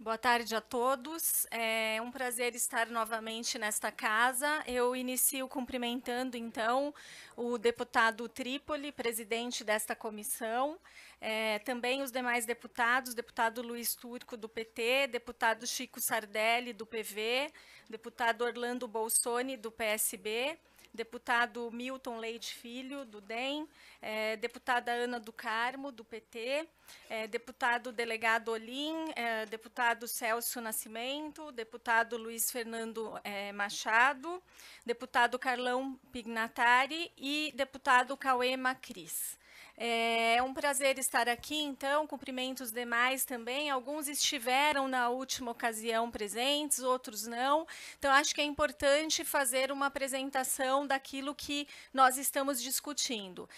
Boa tarde a todos. É um prazer estar novamente nesta casa. Eu inicio cumprimentando, então, o deputado Trípoli, presidente desta comissão, também os demais deputados, deputado Luiz Turco, do PT, deputado Chico Sardelli, do PV, deputado Orlando Bolsoni, do PSB, deputado Milton Leite Filho, do DEM, deputada Ana do Carmo, do PT, deputado delegado Olim, deputado Celso Nascimento, deputado Luiz Fernando Machado, deputado Carlão Pignatari e deputado Cauê Macris. É um prazer estar aqui, então, cumprimento os demais também. Alguns estiveram na última ocasião presentes, outros não. Então, acho que é importante fazer uma apresentação daquilo que nós estamos discutindo.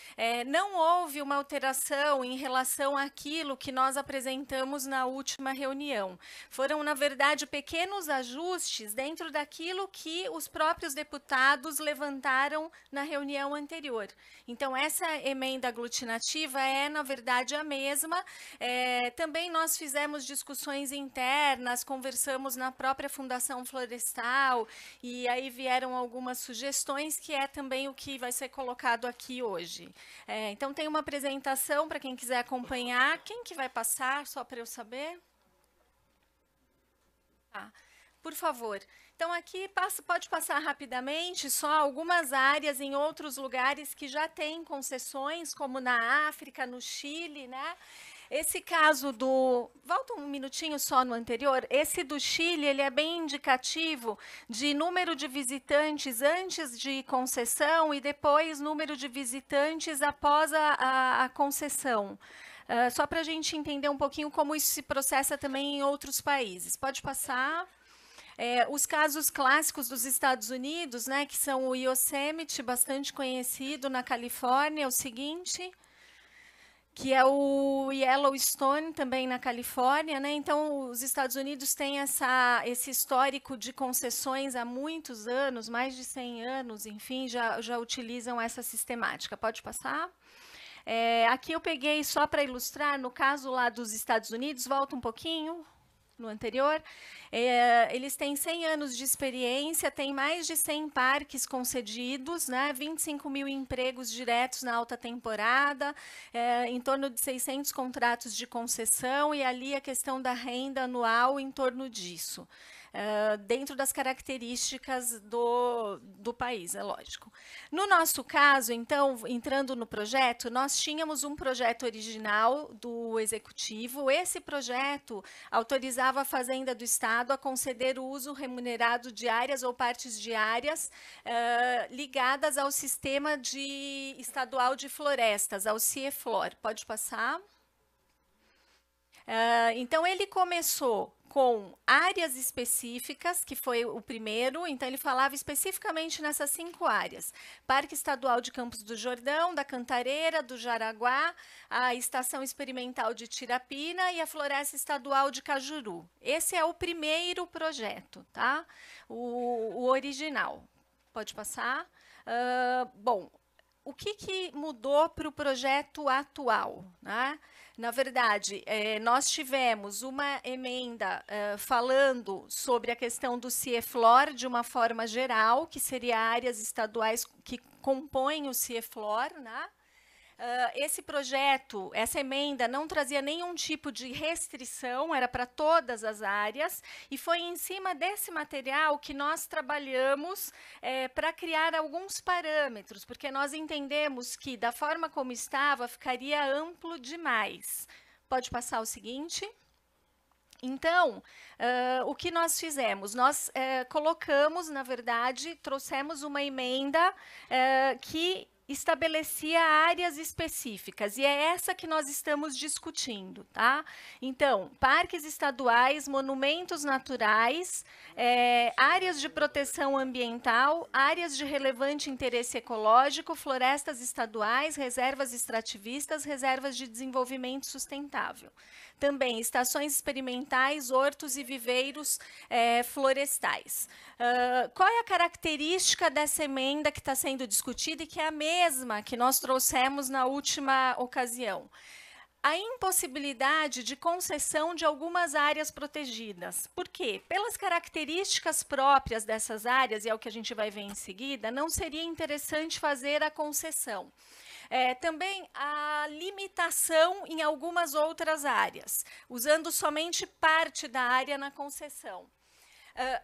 Não houve uma alteração em relação àquilo que nós apresentamos na última reunião. Foram, na verdade, pequenos ajustes dentro daquilo que os próprios deputados levantaram na reunião anterior. Então, essa emenda aglutinativa é, na verdade, a mesma. Também nós fizemos discussões internas, conversamos na própria Fundação Florestal, e aí vieram algumas sugestões, que é também o que vai ser colocado aqui hoje. Então, tem uma apresentação para quem quiser acompanhar. Quem que vai passar, só para eu saber? Tá. Por favor. Então, aqui pode passar rapidamente só algumas áreas em outros lugares que já têm concessões, como na África, no Chile, né? Esse caso do... Volta um minutinho só no anterior. Esse do Chile, ele é bem indicativo de número de visitantes antes de concessão e depois número de visitantes após a concessão. Só para a gente entender um pouquinho como isso se processa também em outros países. Pode passar. Os casos clássicos dos Estados Unidos, né, que são o Yosemite, bastante conhecido na Califórnia, é o seguinte, que é o Yellowstone, também na Califórnia, né? Então, os Estados Unidos têm esse histórico de concessões há muitos anos, mais de 100 anos, enfim, já utilizam essa sistemática. Pode passar? Aqui eu peguei só para ilustrar, no caso lá dos Estados Unidos, volta um pouquinho no anterior, eles têm 100 anos de experiência, têm mais de 100 parques concedidos, né, 25 mil empregos diretos na alta temporada, em torno de 600 contratos de concessão, e ali a questão da renda anual em torno disso. Dentro das características do país, é lógico. No nosso caso, então, entrando no projeto, nós tínhamos um projeto original do Executivo. Esse projeto autorizava a Fazenda do Estado a conceder o uso remunerado de áreas ou partes de áreas ligadas ao Sistema Estadual de Florestas, ao CIEFLOR. Pode passar. Então, ele começou com áreas específicas, que foi o primeiro, então ele falava especificamente nessas 5 áreas. Parque Estadual de Campos do Jordão, da Cantareira, do Jaraguá, a Estação Experimental de Tirapina e a Floresta Estadual de Cajuru. Esse é o primeiro projeto, tá? O original. Pode passar. Bom, o que mudou para o projeto atual, né? Na verdade, nós tivemos uma emenda falando sobre a questão do CIEFLOR de uma forma geral, que seria áreas estaduais que compõem o CIEFLOR, né? Esse projeto, essa emenda não trazia nenhum tipo de restrição, era para todas as áreas, e foi em cima desse material que nós trabalhamos para criar alguns parâmetros, porque nós entendemos que, da forma como estava, ficaria amplo demais. Pode passar o seguinte. Então, o que nós fizemos? Nós colocamos, na verdade, trouxemos uma emenda que estabelecia áreas específicas, e é essa que nós estamos discutindo, tá? Então, parques estaduais, monumentos naturais, áreas de proteção ambiental, áreas de relevante interesse ecológico, florestas estaduais, reservas extrativistas, reservas de desenvolvimento sustentável. Também estações experimentais, hortos e viveiros florestais. Qual é a característica dessa emenda que está sendo discutida e que é a mesma que nós trouxemos na última ocasião? a impossibilidade de concessão de algumas áreas protegidas. Por quê? Pelas características próprias dessas áreas, e é o que a gente vai ver em seguida, não seria interessante fazer a concessão. Também a limitação em algumas outras áreas, usando somente parte da área na concessão.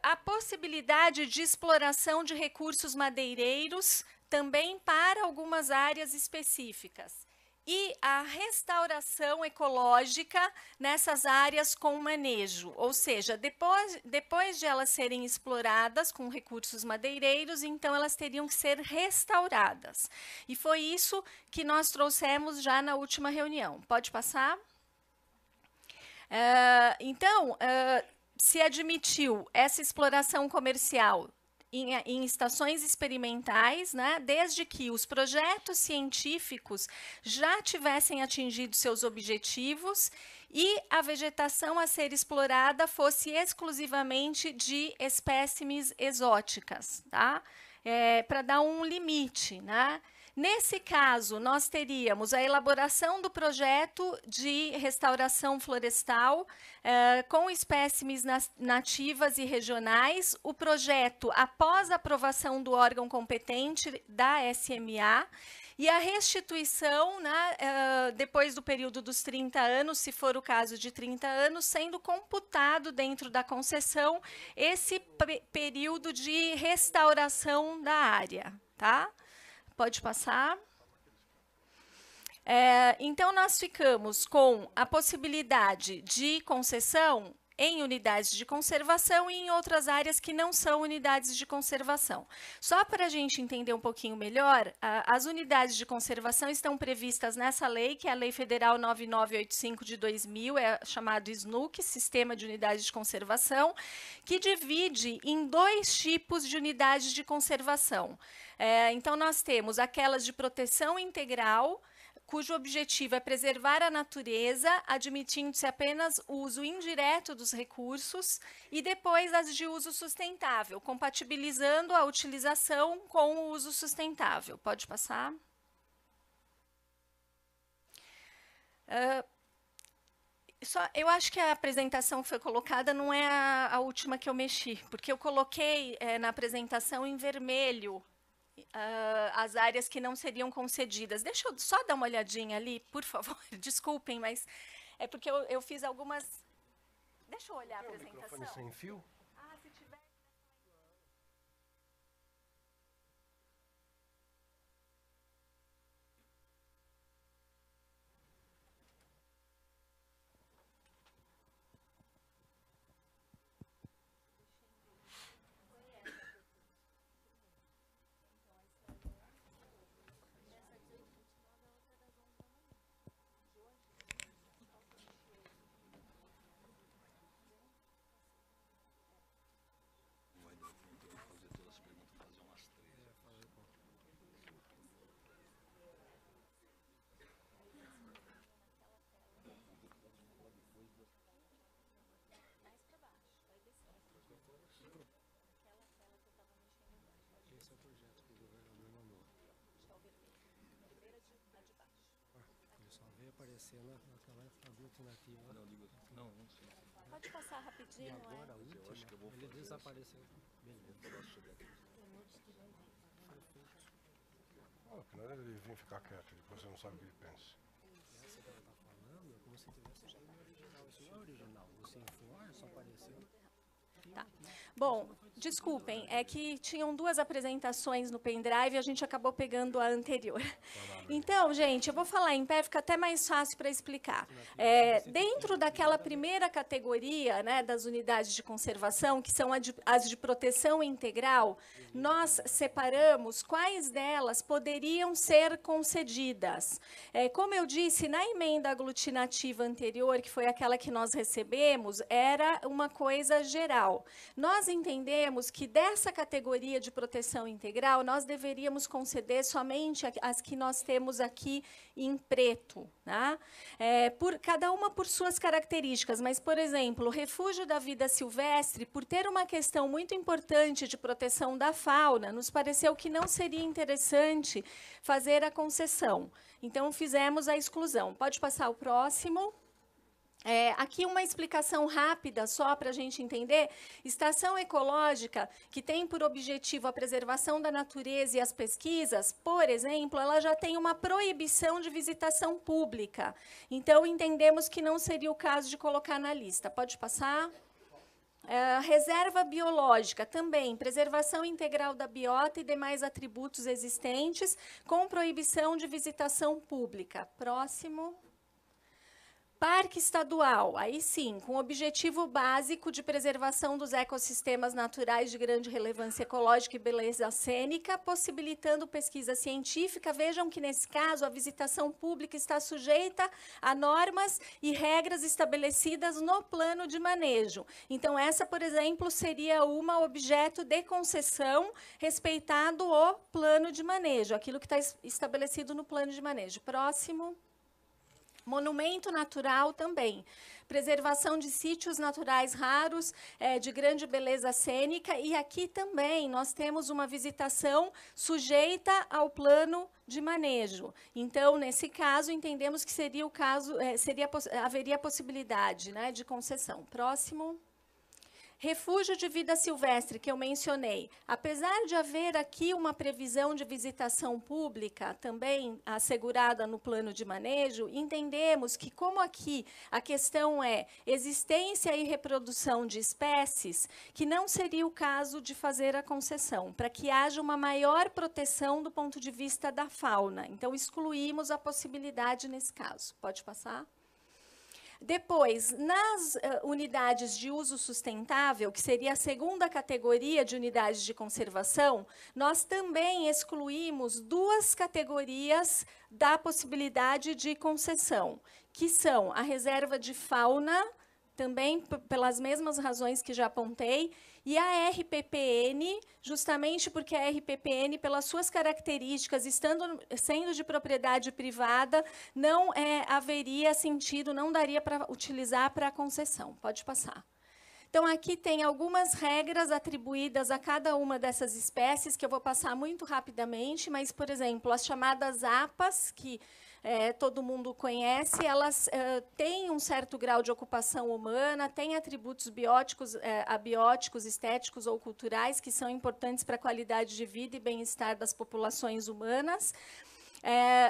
A possibilidade de exploração de recursos madeireiros também para algumas áreas específicas. E a restauração ecológica nessas áreas com manejo, ou seja, depois de elas serem exploradas com recursos madeireiros, então elas teriam que ser restauradas. E foi isso que nós trouxemos já na última reunião. Pode passar? Se admitiu essa exploração comercial em estações experimentais, né, desde que os projetos científicos já tivessem atingido seus objetivos e a vegetação a ser explorada fosse exclusivamente de espécimes exóticas, tá? Para dar um limite, né? Nesse caso, nós teríamos a elaboração do projeto de restauração florestal com espécimes nativas e regionais, o projeto após a aprovação do órgão competente da SMA, e a restituição, né, depois do período dos 30 anos, se for o caso de 30 anos, sendo computado dentro da concessão esse período de restauração da área, tá? Pode passar. Então, nós ficamos com a possibilidade de concessão em unidades de conservação e em outras áreas que não são unidades de conservação. Só para a gente entender um pouquinho melhor, as unidades de conservação estão previstas nessa lei, que é a Lei Federal 9985 de 2000, é chamado SNUC, Sistema de Unidades de Conservação, que divide em 2 tipos de unidades de conservação. Então, nós temos aquelas de proteção integral, cujo objetivo é preservar a natureza, admitindo-se apenas o uso indireto dos recursos, e depois as de uso sustentável, compatibilizando a utilização com o uso sustentável. Pode passar. Eu acho que a apresentação que foi colocada não é a última que eu mexi, porque eu coloquei na apresentação em vermelho as áreas que não seriam concedidas. Deixa eu só dar uma olhadinha ali, por favor. Desculpem, mas é porque eu fiz algumas... Deixa eu olhar a apresentação. O microfone sem fio? Se tiver... Aparecendo aquela alternativa. Não sei. Pode passar rapidinho. E agora a última, eu acho que eu vou ele desapareceu. Beleza. Que não é ele vir ficar quieto, depois você não sabe o que ele pensa. Essa que ela está falando é como se tivesse já no original. Isso não é original. Você for, só apareceu. Tá. Bom, desculpem, é que tinham 2 apresentações no pendrive e a gente acabou pegando a anterior. Então, gente, eu vou falar em pé, fica até mais fácil para explicar. Dentro daquela primeira categoria, né, das unidades de conservação, que são as de proteção integral, nós separamos quais delas poderiam ser concedidas. Como eu disse, na emenda aglutinativa anterior, que foi aquela que nós recebemos, era uma coisa geral. Nós entendemos entendemos que dessa categoria de proteção integral, nós deveríamos conceder somente as que nós temos aqui em preto, né? Cada uma por suas características, mas, por exemplo, o refúgio da vida silvestre, por ter uma questão muito importante de proteção da fauna, nos pareceu que não seria interessante fazer a concessão. Então, fizemos a exclusão. Pode passar o próximo. Aqui uma explicação rápida, só para a gente entender. Estação ecológica, que tem por objetivo a preservação da natureza e as pesquisas, por exemplo, ela já tem uma proibição de visitação pública. Então, entendemos que não seria o caso de colocar na lista. Pode passar? Reserva biológica, também, preservação integral da biota e demais atributos existentes, com proibição de visitação pública. Próximo. Parque estadual, aí sim, com objetivo básico de preservação dos ecossistemas naturais de grande relevância ecológica e beleza cênica, possibilitando pesquisa científica. Vejam que, nesse caso, a visitação pública está sujeita a normas e regras estabelecidas no plano de manejo. Então, essa, por exemplo, seria uma objeto de concessão, respeitado o plano de manejo, aquilo que está estabelecido no plano de manejo. Próximo. Monumento natural também. Preservação de sítios naturais raros, de grande beleza cênica. E aqui também nós temos uma visitação sujeita ao plano de manejo. Então, nesse caso, entendemos que seria o caso, haveria possibilidade, né, de concessão. Próximo. Refúgio de vida silvestre, que eu mencionei. Apesar de haver aqui uma previsão de visitação pública, também assegurada no plano de manejo, entendemos que, como aqui a questão é existência e reprodução de espécies, que não seria o caso de fazer a concessão, para que haja uma maior proteção do ponto de vista da fauna. Então, excluímos a possibilidade nesse caso. Pode passar? Depois, nas unidades de uso sustentável, que seria a segunda categoria de unidades de conservação, nós também excluímos duas categorias da possibilidade de concessão, que são a reserva de fauna, também pelas mesmas razões que já apontei, e a RPPN, justamente porque a RPPN, pelas suas características, sendo de propriedade privada, não haveria sentido, não daria para utilizar para a concessão. Pode passar. Então, aqui tem algumas regras atribuídas a cada uma dessas espécies, que eu vou passar muito rapidamente, mas, por exemplo, as chamadas APAs, que todo mundo conhece, elas têm um certo grau de ocupação humana, têm atributos bióticos, abióticos, estéticos ou culturais, que são importantes para a qualidade de vida e bem-estar das populações humanas.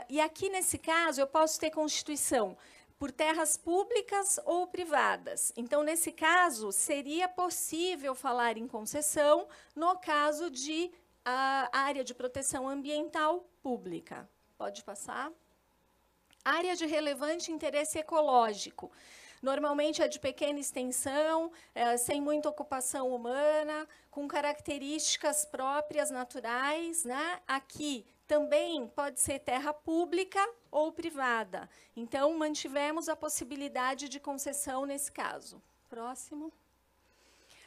E aqui, nesse caso, eu posso ter constituição por terras públicas ou privadas. Então, nesse caso, seria possível falar em concessão no caso de área de proteção ambiental pública. Pode passar. Área de relevante interesse ecológico. Normalmente é de pequena extensão, sem muita ocupação humana, com características próprias, naturais, né? Aqui também pode ser terra pública ou privada. Então, mantivemos a possibilidade de concessão nesse caso. Próximo.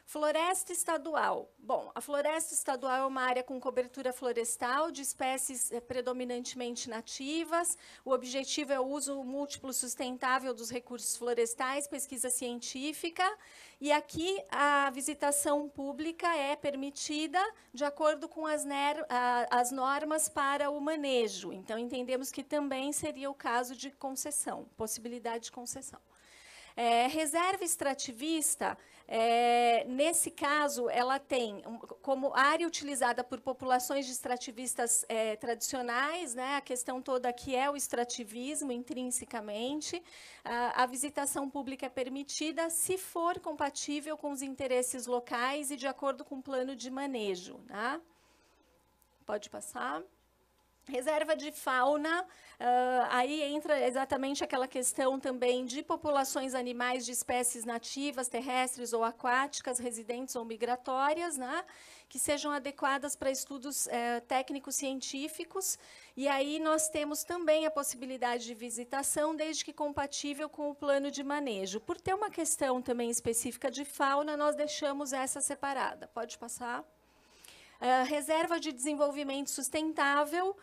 Floresta estadual. Bom, a floresta estadual é uma área com cobertura florestal de espécies predominantemente nativas. O objetivo é o uso múltiplo sustentável dos recursos florestais, pesquisa científica. E aqui a visitação pública é permitida de acordo com as normas para o manejo. Então, entendemos que também seria o caso de concessão, possibilidade de concessão. Reserva extrativista, nesse caso, ela tem como área utilizada por populações de extrativistas tradicionais, né, a questão toda aqui é o extrativismo intrinsecamente. A visitação pública é permitida se for compatível com os interesses locais e de acordo com o plano de manejo. Né? Pode passar. Reserva de fauna, aí entra exatamente aquela questão também de populações animais de espécies nativas, terrestres ou aquáticas, residentes ou migratórias, né, que sejam adequadas para estudos técnicos científicos. E aí nós temos também a possibilidade de visitação, desde que compatível com o plano de manejo. Por ter uma questão também específica de fauna, nós deixamos essa separada. Pode passar. Reserva de desenvolvimento sustentável,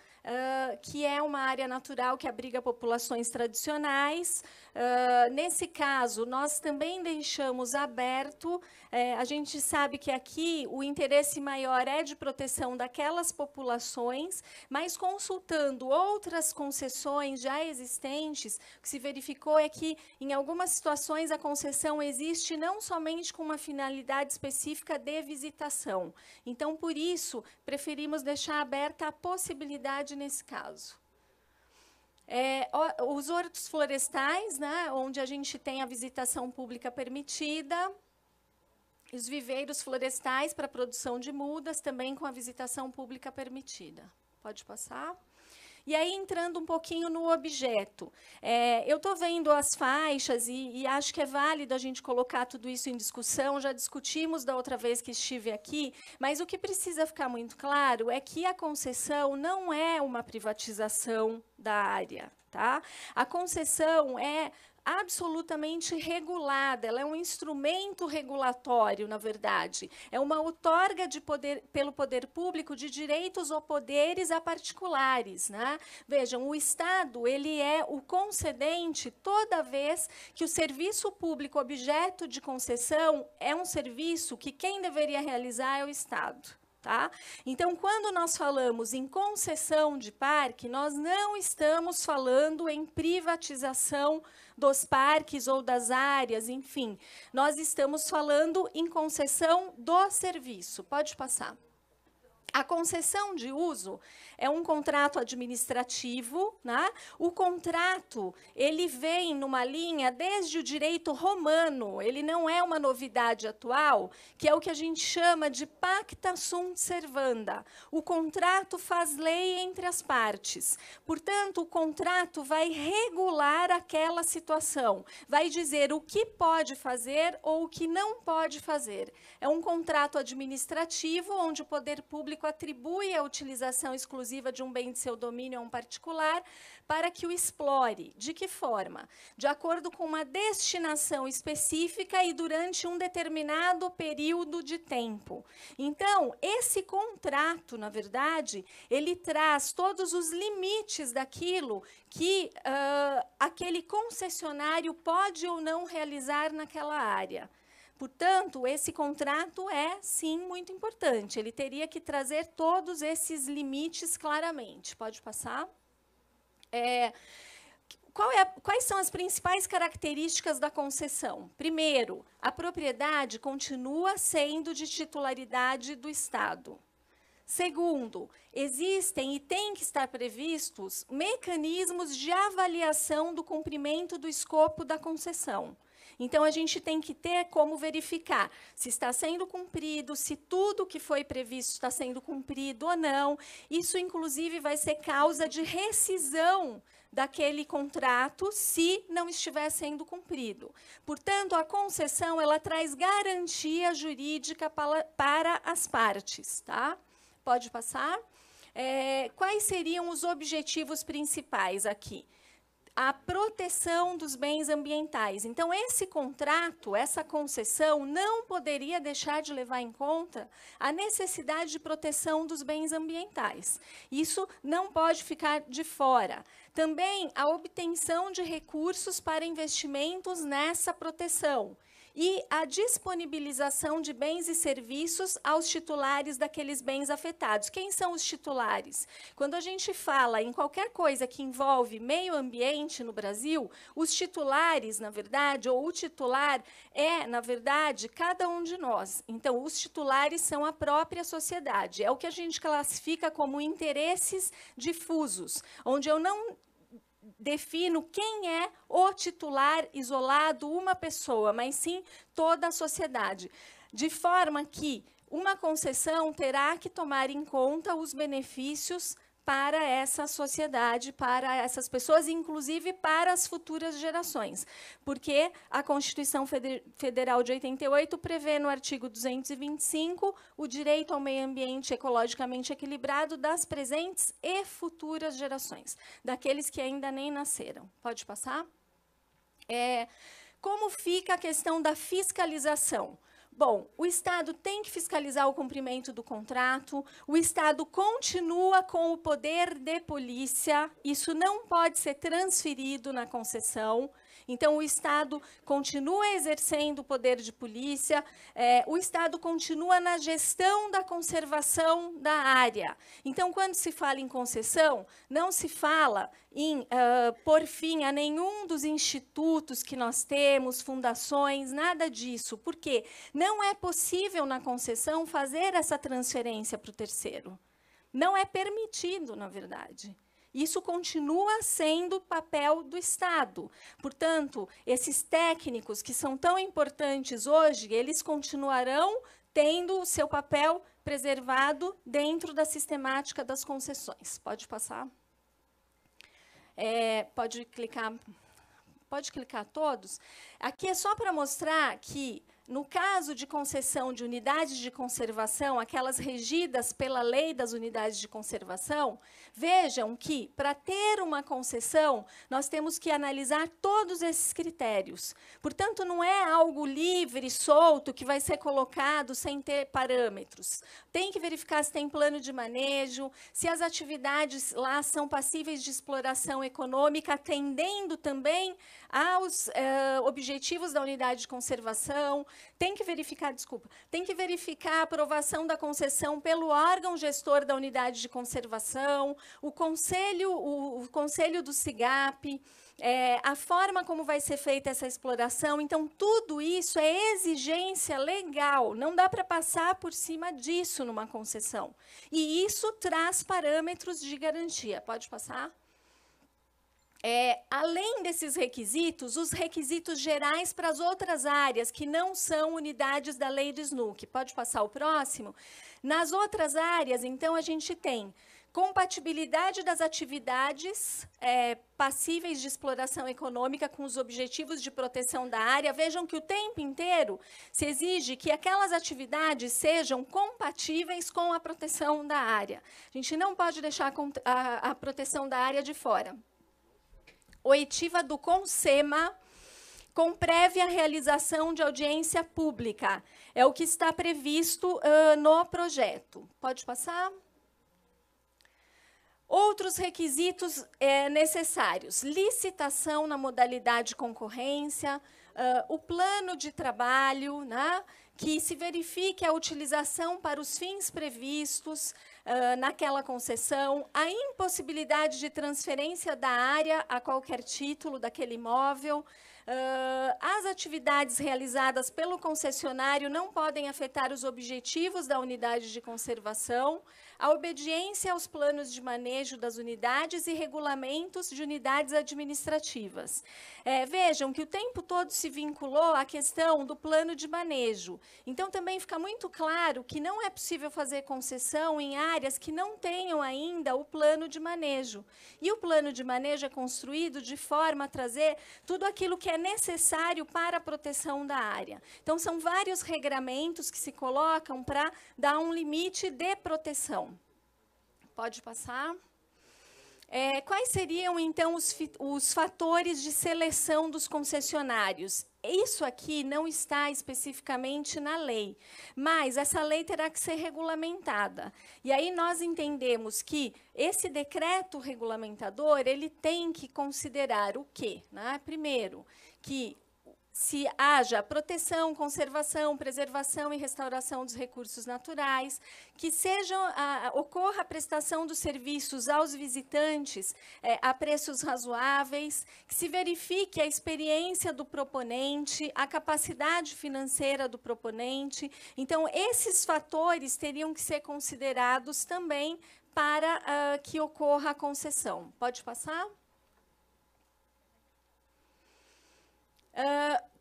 que é uma área natural que abriga populações tradicionais. Nesse caso, nós também deixamos aberto, a gente sabe que aqui o interesse maior é de proteção daquelas populações, mas consultando outras concessões já existentes, o que se verificou é que, em algumas situações, a concessão existe não somente com uma finalidade específica de visitação. Então, por isso, preferimos deixar aberta a possibilidade nesse caso. Os hortos florestais, né, onde a gente tem a visitação pública permitida, os viveiros florestais para a produção de mudas, também com a visitação pública permitida. Pode passar. E aí, entrando um pouquinho no objeto, eu estou vendo as faixas e acho que é válido a gente colocar tudo isso em discussão, já discutimos da outra vez que estive aqui, mas o que precisa ficar muito claro é que a concessão não é uma privatização da área, tá? A concessão é absolutamente regulada, ela é um instrumento regulatório, na verdade. É uma outorga de poder, pelo poder público de direitos ou poderes a particulares, né? Vejam, o Estado ele é o concedente toda vez que o serviço público objeto de concessão é um serviço que quem deveria realizar é o Estado. Tá? Então, quando nós falamos em concessão de parque, nós não estamos falando em privatização dos parques ou das áreas, enfim. Nós estamos falando em concessão do serviço. Pode passar. A concessão de uso é um contrato administrativo, né? O contrato ele vem numa linha desde o direito romano, ele não é uma novidade atual, que é o que a gente chama de pacta sunt servanda. O contrato faz lei entre as partes. Portanto, o contrato vai regular aquela situação, vai dizer o que pode fazer ou o que não pode fazer. É um contrato administrativo onde o poder público atribui a utilização exclusiva de um bem de seu domínio a um particular para que o explore. De que forma? De acordo com uma destinação específica e durante um determinado período de tempo. Então, esse contrato, na verdade, ele traz todos os limites daquilo que aquele concessionário pode ou não realizar naquela área. Portanto, esse contrato é, sim, muito importante. Ele teria que trazer todos esses limites claramente. Pode passar? Quais são as principais características da concessão? Primeiro, a propriedade continua sendo de titularidade do Estado. Segundo, existem e têm que estar previstos mecanismos de avaliação do cumprimento do escopo da concessão. Então, a gente tem que ter como verificar se está sendo cumprido, se tudo que foi previsto está sendo cumprido ou não. Isso, inclusive, vai ser causa de rescisão daquele contrato se não estiver sendo cumprido. Portanto, a concessão ela traz garantia jurídica para as partes. Tá? Pode passar? Quais seriam os objetivos principais aqui? A proteção dos bens ambientais. Então, esse contrato, essa concessão, não poderia deixar de levar em conta a necessidade de proteção dos bens ambientais. Isso não pode ficar de fora. Também a obtenção de recursos para investimentos nessa proteção. E a disponibilização de bens e serviços aos titulares daqueles bens afetados. Quem são os titulares? Quando a gente fala em qualquer coisa que envolve meio ambiente no Brasil, os titulares, na verdade, ou o titular é, na verdade, cada um de nós. Então, os titulares são a própria sociedade. É o que a gente classifica como interesses difusos, onde eu não defino quem é o titular isolado, uma pessoa, mas sim toda a sociedade. De forma que uma concessão terá que tomar em conta os benefícios para essa sociedade, para essas pessoas, inclusive para as futuras gerações. Porque a Constituição Federal de 88 prevê, no artigo 225, o direito ao meio ambiente ecologicamente equilibrado das presentes e futuras gerações, daqueles que ainda nem nasceram. Pode passar? Como fica a questão da fiscalização? Bom, o Estado tem que fiscalizar o cumprimento do contrato, o Estado continua com o poder de polícia, isso não pode ser transferido na concessão. Então, o Estado continua exercendo o poder de polícia, o Estado continua na gestão da conservação da área. Então, quando se fala em concessão, não se fala em pôr fim a nenhum dos institutos que nós temos, fundações, nada disso. Por quê? Não é possível, na concessão, fazer essa transferência para o terceiro. Não é permitido, na verdade. Isso continua sendo papel do Estado. Portanto, esses técnicos que são tão importantes hoje, eles continuarão tendo o seu papel preservado dentro da sistemática das concessões. Pode passar? Pode clicar todos. Aqui é só para mostrar que, no caso de concessão de unidades de conservação, aquelas regidas pela lei das unidades de conservação, vejam que, para ter uma concessão, nós temos que analisar todos esses critérios. Portanto, não é algo livre, solto, que vai ser colocado sem ter parâmetros. Tem que verificar se tem plano de manejo, se as atividades lá são passíveis de exploração econômica, atendendo também aos objetivos da unidade de conservação. Tem que verificar a aprovação da concessão pelo órgão gestor da unidade de conservação, o conselho do SIGAP, a forma como vai ser feita essa exploração. Então, tudo isso é exigência legal, não dá para passar por cima disso numa concessão. E isso traz parâmetros de garantia. Pode passar? Além desses requisitos, os requisitos gerais para as outras áreas, que não são unidades da lei do SNUC. Pode passar o próximo? Nas outras áreas, então, a gente tem compatibilidade das atividades passíveis de exploração econômica com os objetivos de proteção da área. Vejam que o tempo inteiro se exige que aquelas atividades sejam compatíveis com a proteção da área. A gente não pode deixar a proteção da área de fora. Oitiva do CONSEMA, com prévia realização de audiência pública. É o que está previsto no projeto. Pode passar? Outros requisitos necessários. Licitação na modalidade concorrência, o plano de trabalho, né, que se verifique a utilização para os fins previstos naquela concessão, a impossibilidade de transferência da área a qualquer título daquele imóvel, as atividades realizadas pelo concessionário não podem afetar os objetivos da unidade de conservação, a obediência aos planos de manejo das unidades e regulamentos de unidades administrativas. Vejam que o tempo todo se vinculou à questão do plano de manejo. Então, também fica muito claro que não é possível fazer concessão em áreas que não tenham ainda o plano de manejo. E o plano de manejo é construído de forma a trazer tudo aquilo que é necessário para a proteção da área. Então, são vários regramentos que se colocam para dar um limite de proteção. Pode passar? Quais seriam, então, os fatores de seleção dos concessionários? Isso aqui não está especificamente na lei, mas essa lei terá que ser regulamentada. E aí nós entendemos que esse decreto regulamentador, ele tem que considerar o quê? Né? Primeiro, que se haja proteção, conservação, preservação e restauração dos recursos naturais, que ocorra a prestação dos serviços aos visitantes a preços razoáveis, que se verifique a experiência do proponente, a capacidade financeira do proponente. Então, esses fatores teriam que ser considerados também para que ocorra a concessão. Pode passar?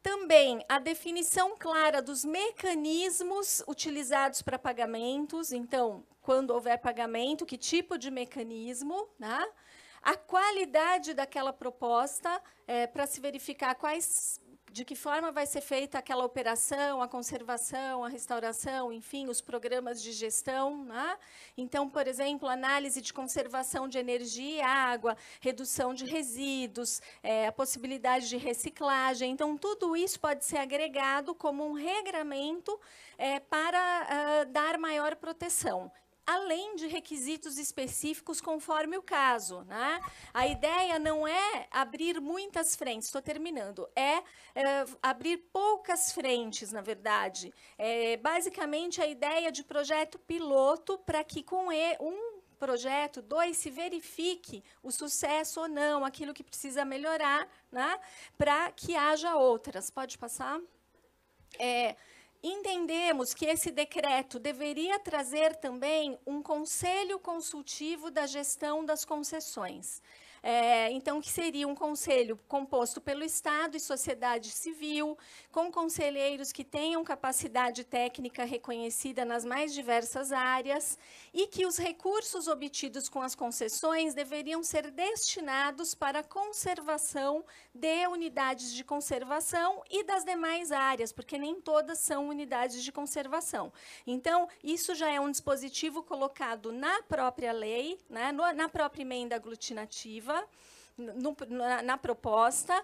Também a definição clara dos mecanismos utilizados para pagamentos. Então, quando houver pagamento, que tipo de mecanismo, né? A qualidade daquela proposta, para se verificar de que forma vai ser feita aquela operação, a conservação, a restauração, enfim, os programas de gestão, né? Então, por exemplo, análise de conservação de energia e água, redução de resíduos, a possibilidade de reciclagem. Então, tudo isso pode ser agregado como um regramento para dar maior proteção, além de requisitos específicos conforme o caso, né? A ideia não é abrir muitas frentes, estou terminando, abrir poucas frentes, na verdade. Basicamente, a ideia de projeto piloto para que com um projeto, 2, se verifique o sucesso ou não, aquilo que precisa melhorar, né? Para que haja outras. Pode passar? Entendemos que esse decreto deveria trazer também um conselho consultivo da gestão das concessões. Então, que seria um conselho composto pelo Estado e sociedade civil, com conselheiros que tenham capacidade técnica reconhecida nas mais diversas áreas, e que os recursos obtidos com as concessões deveriam ser destinados para a conservação de unidades de conservação e das demais áreas, porque nem todas são unidades de conservação. Então, isso já é um dispositivo colocado na própria lei, né, na própria emenda aglutinativa, na proposta.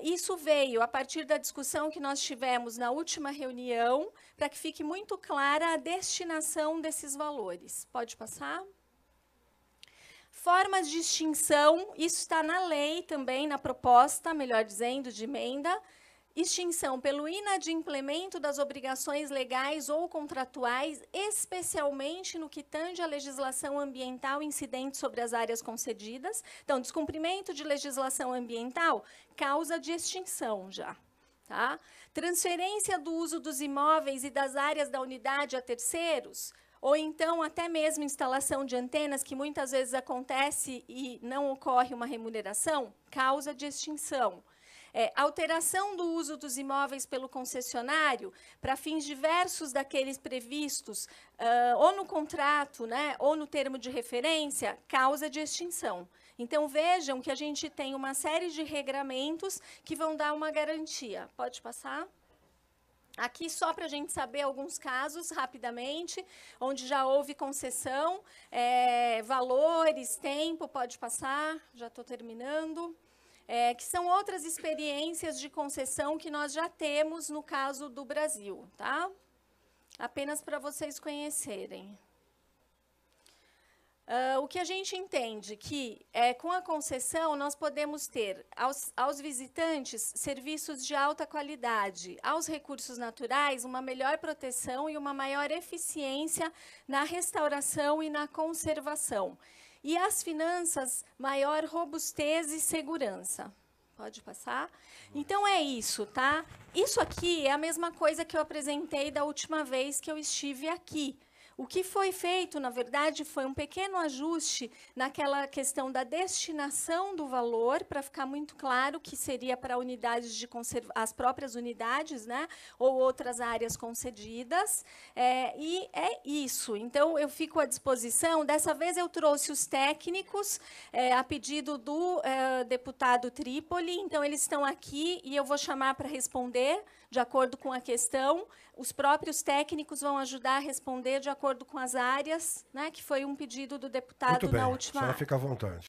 Isso veio a partir da discussão que nós tivemos na última reunião, para que fique muito clara a destinação desses valores. Pode passar? Formas de extinção, isso está na lei também, na proposta, melhor dizendo, de emenda. Extinção pelo inadimplemento das obrigações legais ou contratuais, especialmente no que tange à legislação ambiental incidente sobre as áreas concedidas. Então, descumprimento de legislação ambiental, causa de extinção já. Tá? Transferência do uso dos imóveis e das áreas da unidade a terceiros, ou então até mesmo instalação de antenas, que muitas vezes acontece e não ocorre uma remuneração, causa de extinção. Alteração do uso dos imóveis pelo concessionário para fins diversos daqueles previstos ou no contrato, né, ou no termo de referência, causa de extinção. Então, vejam que a gente tem uma série de regramentos que vão dar uma garantia. Pode passar? Aqui, só para a gente saber alguns casos, rapidamente, onde já houve concessão, valores, tempo, pode passar, já estou terminando. Que são outras experiências de concessão que nós já temos no caso do Brasil, tá? Apenas para vocês conhecerem. O que a gente entende que, com a concessão, nós podemos ter aos visitantes serviços de alta qualidade, aos recursos naturais, uma melhor proteção e uma maior eficiência na restauração e na conservação. E as finanças, maior robustez e segurança. Pode passar? Então, é isso, tá? Isso aqui é a mesma coisa que eu apresentei da última vez que eu estive aqui. O que foi feito, na verdade, foi um pequeno ajuste naquela questão da destinação do valor, para ficar muito claro que seria para unidades de as próprias unidades, né, ou outras áreas concedidas. E é isso. Então, eu fico à disposição. Dessa vez, eu trouxe os técnicos, a pedido do deputado Trípoli. Então, eles estão aqui e eu vou chamar para responder, de acordo com a questão. Os próprios técnicos vão ajudar a responder de acordo com as áreas, né, que foi um pedido do deputado na última. Muito bem, a senhora fica à vontade.